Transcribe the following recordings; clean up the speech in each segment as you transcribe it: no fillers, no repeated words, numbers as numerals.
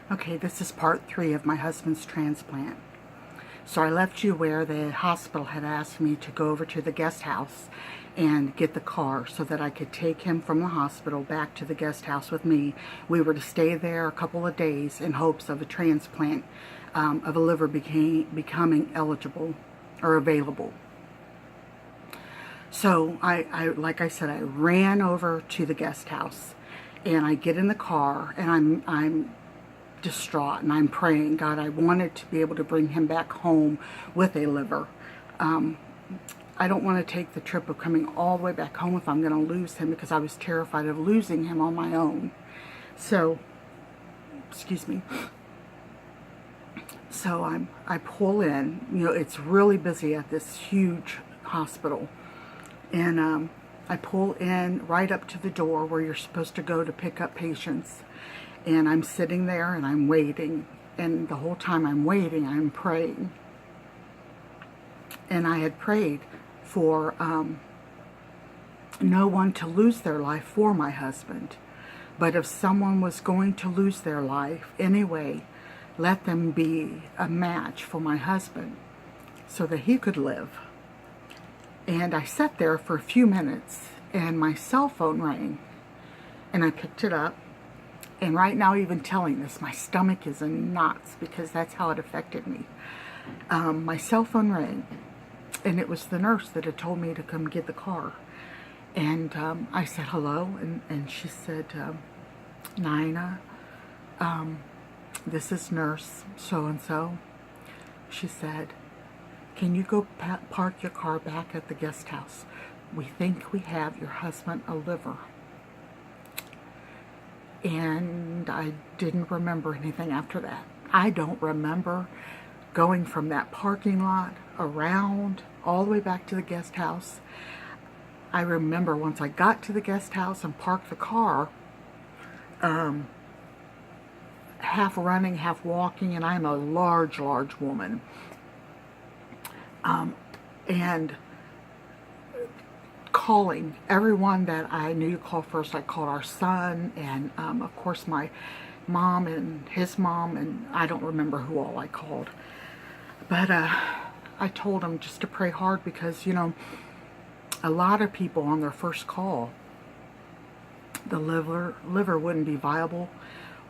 Okay, this is part 3 of my husband's transplant. So I left you where the hospital had asked me to go over to the guest house and get the car so that I could take him from the hospital back to the guest house with me. We were to stay there a couple of days in hopes of a transplant of a liver becoming eligible or available. So I like I said, I ran over to the guest house and I get in the car and I'm distraught and I'm praying, God, I wanted to be able to bring him back home with a liver. I don't want to take the trip of coming all the way back home if I'm going to lose him, because I was terrified of losing him on my own. So, excuse me. So I pull in. You know, it's really busy at this huge hospital. And I pull in right up to the door where you're supposed to go to pick up patients. And I'm sitting there and I'm waiting. And the whole time I'm waiting, I'm praying. And I had prayed for no one to lose their life for my husband. But if someone was going to lose their life anyway, let them be a match for my husband so that he could live. And I sat there for a few minutes and my cell phone rang. And I picked it up. And right now, even telling this, my stomach is in knots because that's how it affected me. My cell phone rang, and it was the nurse that had told me to come get the car. And I said, hello, and she said, Nina, this is nurse so-and-so. She said, can you go park your car back at the guest house? We think we have your husband a liver. And I didn't remember anything after that. I don't remember going from that parking lot around all the way back to the guest house. I remember once I got to the guest house and parked the car, half running, half walking, and I'm a large woman. And calling everyone that I knew to call first. I called our son and of course my mom and his mom, and I don't remember who all I called. But I told them just to pray hard because, you know, a lot of people on their first call, the liver wouldn't be viable,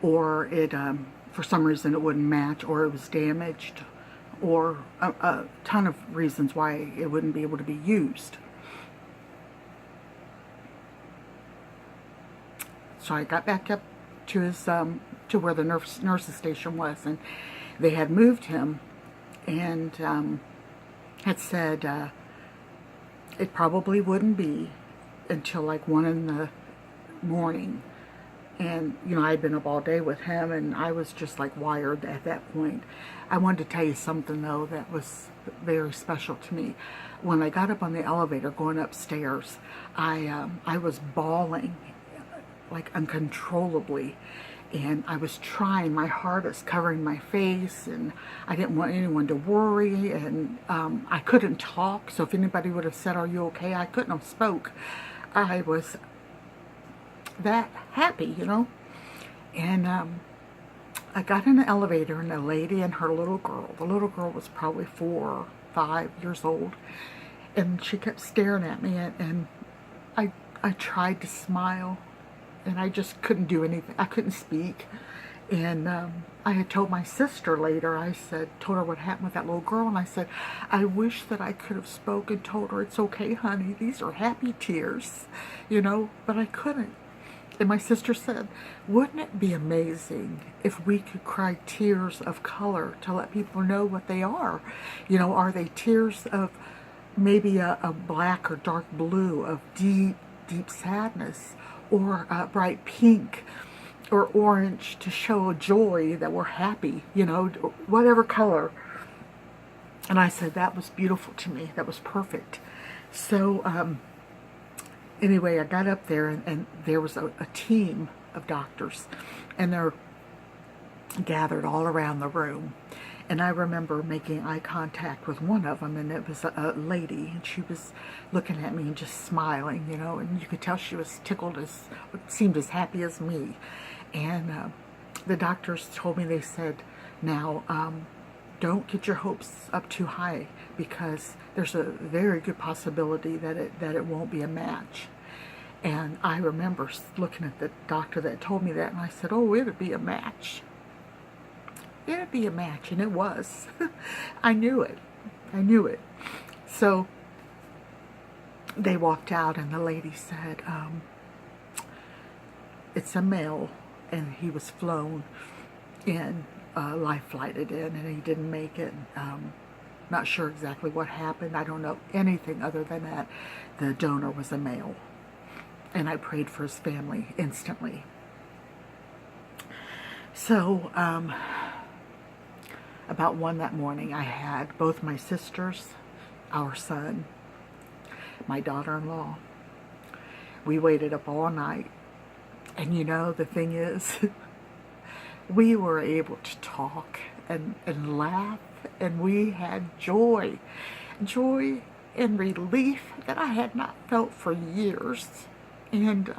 or it for some reason it wouldn't match, or it was damaged, or a ton of reasons why it wouldn't be able to be used. So I got back up to his to where the nurse's station was, and they had moved him, and had said it probably wouldn't be until like 1 in the morning. And you know, I'd been up all day with him, and I was just like wired at that point. I wanted to tell you something though that was very special to me. When I got up on the elevator going upstairs, I was bawling like uncontrollably, and I was trying my hardest covering my face, and I didn't want anyone to worry, and I couldn't talk, so if anybody would have said, are you okay, I couldn't have spoke. I was that happy, you know. And I got in the elevator, and a lady and her little girl, the little girl was probably 4 or 5 years old, and she kept staring at me, and I tried to smile, and I just couldn't do anything. I couldn't speak. And I had told my sister later, I told her what happened with that little girl, and I said, I wish that I could have spoken, told her, it's okay, honey, these are happy tears, you know, but I couldn't. And my sister said, wouldn't it be amazing if we could cry tears of color to let people know what they are? You know, are they tears of maybe a black or dark blue, of deep sadness, or bright pink or orange to show a joy that we're happy, you know, whatever color. And I said, that was beautiful to me. That was perfect. So anyway, I got up there, and there was a team of doctors, and they're gathered all around the room. And I remember making eye contact with one of them, and it was a lady, and she was looking at me and just smiling, you know, and you could tell she was tickled, seemed as happy as me. And the doctors told me, they said, now, don't get your hopes up too high, because there's a very good possibility that it won't be a match. And I remember looking at the doctor that told me that, and I said, oh, it'd be a match. It'd be a match, and it was. I knew it. I knew it. So they walked out, and the lady said, it's a male, and he was flown in, life flighted in, and he didn't make it. Not sure exactly what happened. I don't know anything other than that the donor was a male. And I prayed for his family instantly. So, about 1 that morning, I had both my sisters, our son, my daughter-in-law. We waited up all night. And you know, the thing is, we were able to talk and laugh, and we had joy and relief that I had not felt for years. And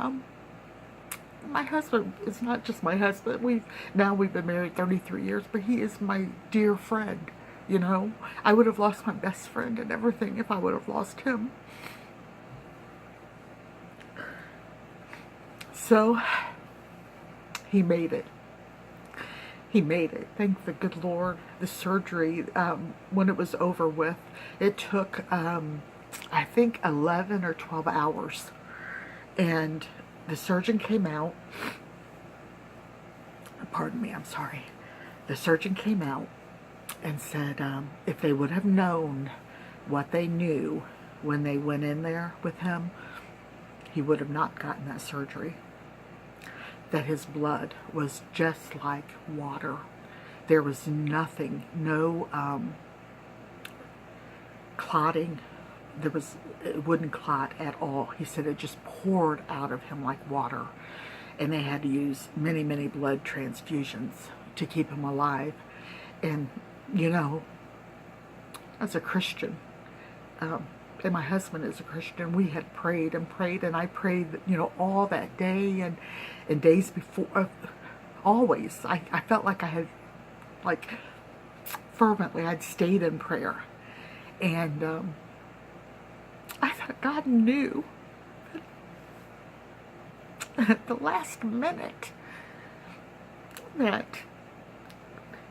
my husband is not just my husband. We've been married 33 years, but he is my dear friend. You know, I would have lost my best friend and everything if I would have lost him. So he made it. He made it. Thank the good Lord. The surgery, when it was over with, it took, I think, 11 or 12 hours. And the surgeon came out. Pardon me, I'm sorry. The surgeon came out and said if they would have known what they knew when they went in there with him, he would have not gotten that surgery. That his blood was just like water. There was nothing, no clotting. It wouldn't clot at all. He said it just poured out of him like water. And they had to use many, many blood transfusions to keep him alive. And, you know, as a Christian, and my husband is a Christian, we had prayed and prayed, and I prayed, you know, all that day and days before, always. I felt like I had, like, fervently, I'd stayed in prayer. And I thought God knew at the last minute that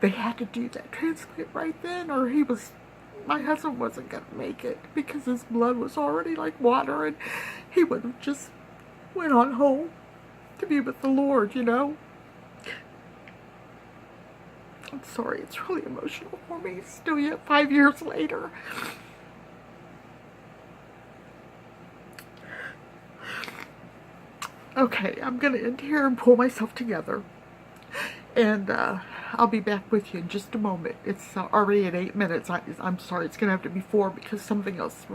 they had to do that transplant right then, or my husband wasn't going to make it, because his blood was already like water, and he would have just went on home to be with the Lord, you know. I'm sorry, it's really emotional for me still yet 5 years later. Okay, I'm going to end here and pull myself together. And I'll be back with you in just a moment. It's already at 8 minutes. I'm sorry, it's going to have to be 4 because something else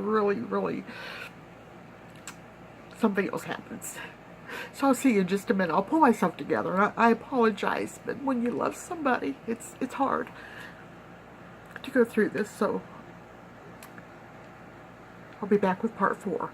something else happens. So I'll see you in just a minute. I'll pull myself together. And I apologize, but when you love somebody, it's hard to go through this. So I'll be back with part 4.